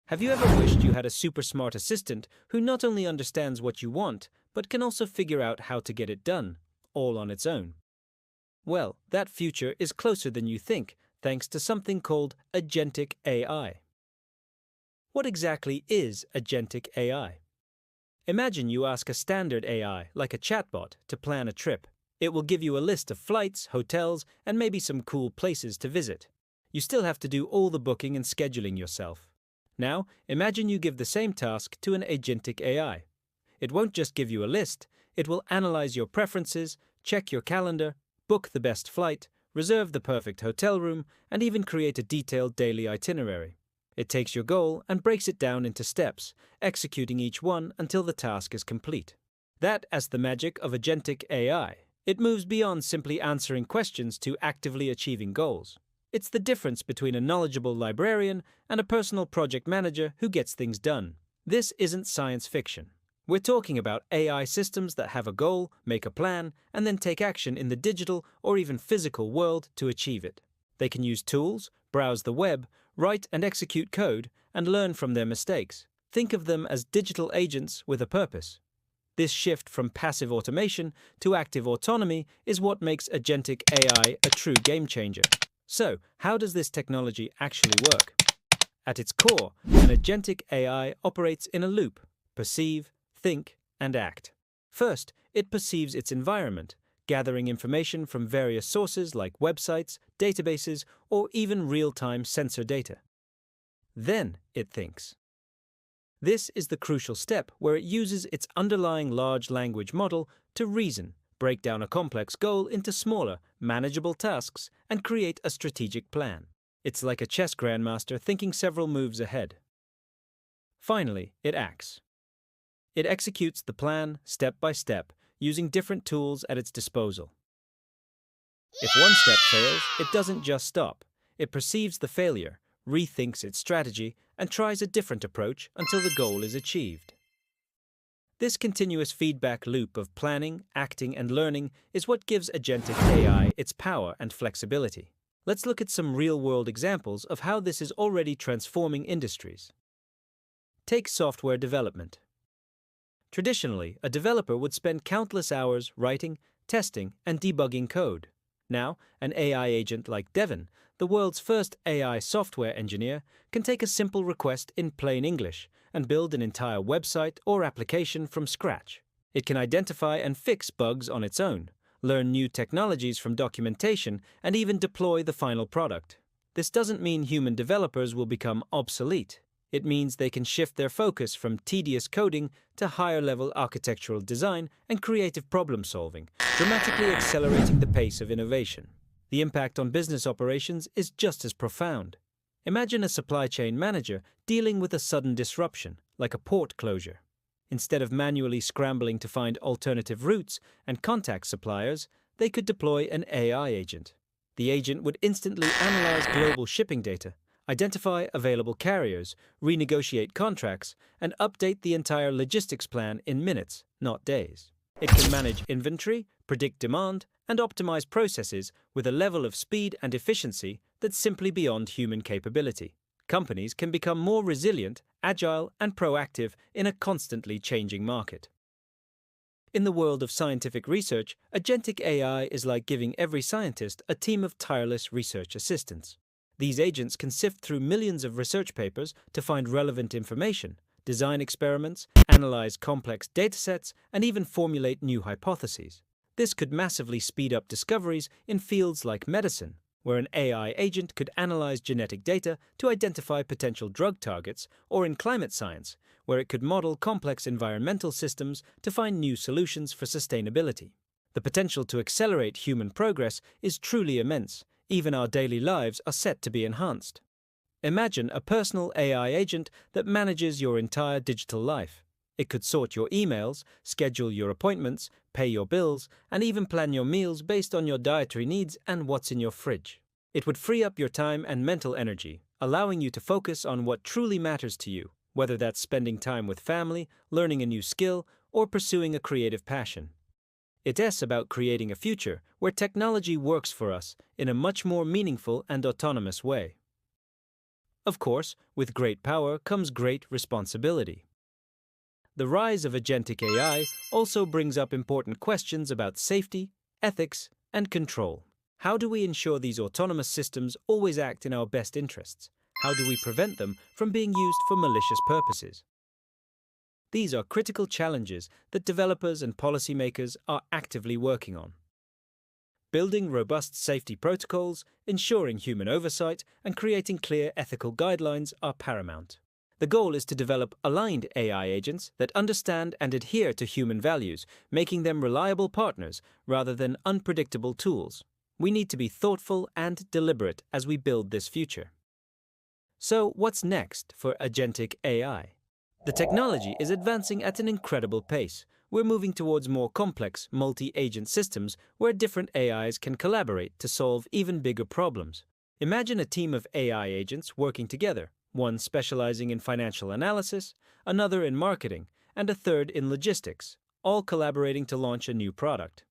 Have you ever wished you had a super smart assistant who not only understands what you want, but can also figure out how to get it done, all on its own? Well, that future is closer than you think, thanks to something called Agentic AI. What exactly is Agentic AI? Imagine you ask a standard AI, like a chatbot, to plan a trip. It will give you a list of flights, hotels, and maybe some cool places to visit. You still have to do all the booking and scheduling yourself. Now, imagine you give the same task to an Agentic AI. It won't just give you a list, it will analyze your preferences, check your calendar, book the best flight, reserve the perfect hotel room, and even create a detailed daily itinerary. It takes your goal and breaks it down into steps, executing each one until the task is complete. That is the magic of Agentic AI. It moves beyond simply answering questions to actively achieving goals. It's the difference between a knowledgeable librarian and a personal project manager who gets things done. This isn't science fiction. We're talking about AI systems that have a goal, make a plan, and then take action in the digital or even physical world to achieve it. They can use tools, browse the web, write and execute code, and learn from their mistakes. Think of them as digital agents with a purpose. This shift from passive automation to active autonomy is what makes Agentic AI a true game changer. So, how does this technology actually work? At its core, an Agentic AI operates in a loop: perceive, think, and act. First, it perceives its environment, gathering information from various sources like websites, databases, or even real-time sensor data. Then it thinks. This is the crucial step where it uses its underlying large language model to reason, break down a complex goal into smaller, manageable tasks, and create a strategic plan. It's like a chess grandmaster thinking several moves ahead. Finally, it acts. It executes the plan step by step, using different tools at its disposal. If one step fails, it doesn't just stop. It perceives the failure, rethinks its strategy, and tries a different approach until the goal is achieved. This continuous feedback loop of planning, acting, and learning is what gives Agentic AI its power and flexibility. Let's look at some real-world examples of how this is already transforming industries. Take software development. Traditionally, a developer would spend countless hours writing, testing, and debugging code. Now, an AI agent like Devon, the world's first AI software engineer, can take a simple request in plain English and build an entire website or application from scratch. It can identify and fix bugs on its own, learn new technologies from documentation, and even deploy the final product. This doesn't mean human developers will become obsolete. It means they can shift their focus from tedious coding to higher-level architectural design and creative problem-solving, dramatically accelerating the pace of innovation. The impact on business operations is just as profound. Imagine a supply chain manager dealing with a sudden disruption, like a port closure. Instead of manually scrambling to find alternative routes and contact suppliers, they could deploy an AI agent. The agent would instantly analyze global shipping data, identify available carriers, renegotiate contracts, and update the entire logistics plan in minutes, not days. It can manage inventory, predict demand, and optimize processes with a level of speed and efficiency that's simply beyond human capability. Companies can become more resilient, agile, and proactive in a constantly changing market. In the world of scientific research, Agentic AI is like giving every scientist a team of tireless research assistants. These agents can sift through millions of research papers to find relevant information, design experiments, analyze complex datasets, and even formulate new hypotheses. This could massively speed up discoveries in fields like medicine, where an AI agent could analyze genetic data to identify potential drug targets, or in climate science, where it could model complex environmental systems to find new solutions for sustainability. The potential to accelerate human progress is truly immense. Even our daily lives are set to be enhanced. Imagine a personal AI agent that manages your entire digital life. It could sort your emails, schedule your appointments, pay your bills, and even plan your meals based on your dietary needs and what's in your fridge. It would free up your time and mental energy, allowing you to focus on what truly matters to you, whether that's spending time with family, learning a new skill, or pursuing a creative passion. It's about creating a future where technology works for us in a much more meaningful and autonomous way. Of course, with great power comes great responsibility. The rise of agentic AI also brings up important questions about safety, ethics, and control. How do we ensure these autonomous systems always act in our best interests? How do we prevent them from being used for malicious purposes? These are critical challenges that developers and policymakers are actively working on. Building robust safety protocols, ensuring human oversight, and creating clear ethical guidelines are paramount. The goal is to develop aligned AI agents that understand and adhere to human values, making them reliable partners rather than unpredictable tools. We need to be thoughtful and deliberate as we build this future. So, what's next for agentic AI? The technology is advancing at an incredible pace. We're moving towards more complex, multi-agent systems where different AIs can collaborate to solve even bigger problems. Imagine a team of AI agents working together, one specializing in financial analysis, another in marketing, and a third in logistics, all collaborating to launch a new product.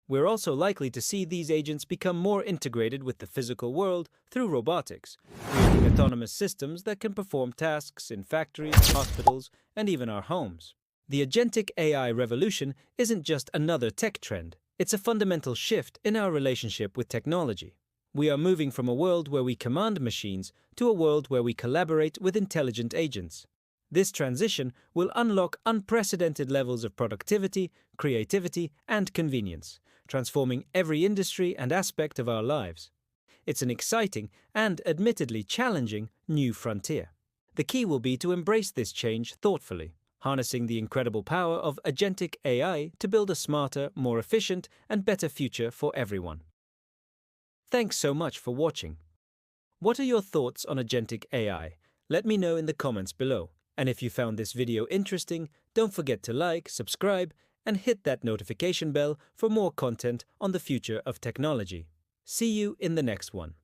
We're also likely to see these agents become more integrated with the physical world through robotics, creating autonomous systems that can perform tasks in factories, hospitals, and even our homes. The agentic AI revolution isn't just another tech trend, it's a fundamental shift in our relationship with technology. We are moving from a world where we command machines to a world where we collaborate with intelligent agents. This transition will unlock unprecedented levels of productivity, creativity, and convenience, transforming every industry and aspect of our lives. It's an exciting and admittedly challenging new frontier. The key will be to embrace this change thoughtfully, harnessing the incredible power of agentic AI to build a smarter, more efficient, and better future for everyone. Thanks so much for watching. What are your thoughts on agentic AI? Let me know in the comments below. And if you found this video interesting, don't forget to like, subscribe, and hit that notification bell for more content on the future of technology. See you in the next one.